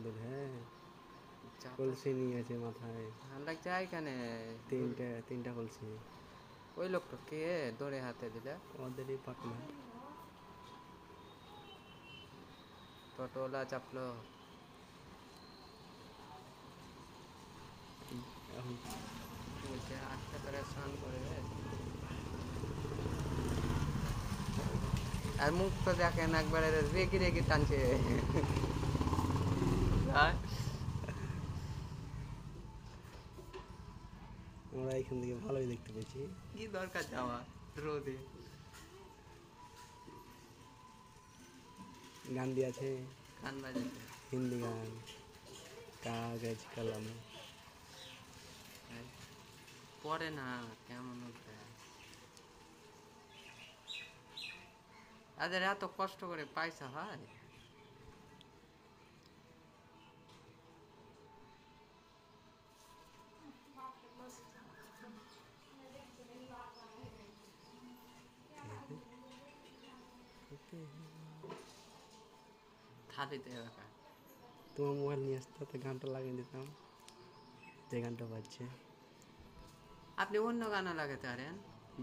সুন্দর। হ্যাঁ, চাপা কলসি নিয়ে আছে মাথায়। ঠান্ডা যায় কেন? তিনটা কলসি। ওই লোকটা কে দৌড়ে হাতে দিলে? ওদেরই পার্টনার। টোটোলা চাপলো। এখন বলছে আটটা করে স্নান করবে। আর মুখ তো দেখেন একবারে রেগে রেগে টানছে। আর আমরা এখান থেকে ভালোই দেখতে পেয়েছি। কি দরকার যাওয়া রোদে? গান দিয়ে আছে, গান বাজাচ্ছে। হিন্দি গান। কাগজ কলম। পরে না কেমন উঠবে? তাদের এত কষ্ট করে পয়সা হয়? থালিতে রাখা। তোমার মোবাইল নিয়ে আসতে তো গানটা লাগিয়ে দিতাম, যে গানটা বাজছে। আপনি অন্য গানও লাগাতে পারেন,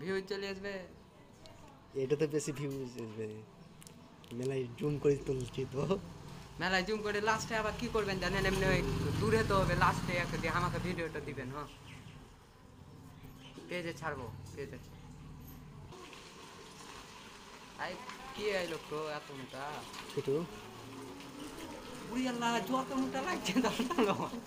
ভিউ চলে আসবে। এটা তো বেশি ভিউজ আসবে, মেলায় জুম করে তুলছি তো। মেলায় জুম করে লাস্টে আবার কি করবেন জানেন? এমনি ওই দূরে তো হবে, লাস্টে একটা দিয়ে আমাকে ভিডিওটা দিবেন। হ্যাঁ, পেজে ছাড়বো, পেজে। আই কি এই লোক তো এত মোটা? ছোট। বুড়ি আল্লাহ, যত মোটা লাগছে তত নয়।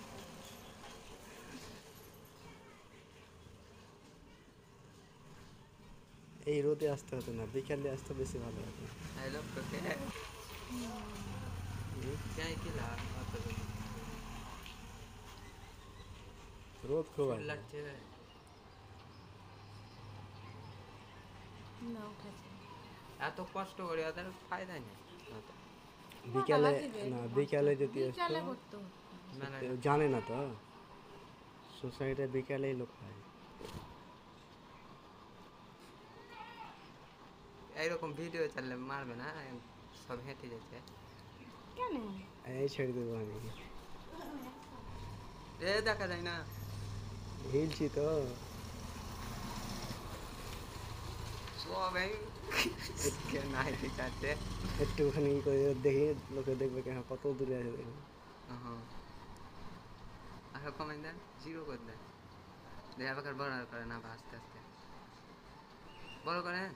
এই রোদে আসতে হতো না, বিকালে আসতে বেশি ভালো হতো। এই লোক তো কে চাই কি লাভ? অত রোদ খুব চুল আছে। লাগছে। না উঠেছে। এত কষ্ট করে ওদের ফায়দা নেই। বিকালে না, বিকালে যদি আসতো, বিকালে করতে হতো। মেলায় জানে না তো সোসাইটিতে বিকালেই লোক হয়। এইরকম ভিডিও চাললে মারবে না, সব হেঁটে যাচ্ছে। কেন? এই ছেড়ে দেবো আমি, এ দেখা যায় না। হিলছি তো। সব এই কে না হেঁটে যাচ্ছে। একটুখানি করে দেখি, লোকে দেখবে কি হ্যাঁ কত দূরে আছে দেখবে। হ্যাঁ, আর কমেন্ট দেন, জিরো করে দেন। দেখা বড় করে না, আস্তে আস্তে বড় করেন।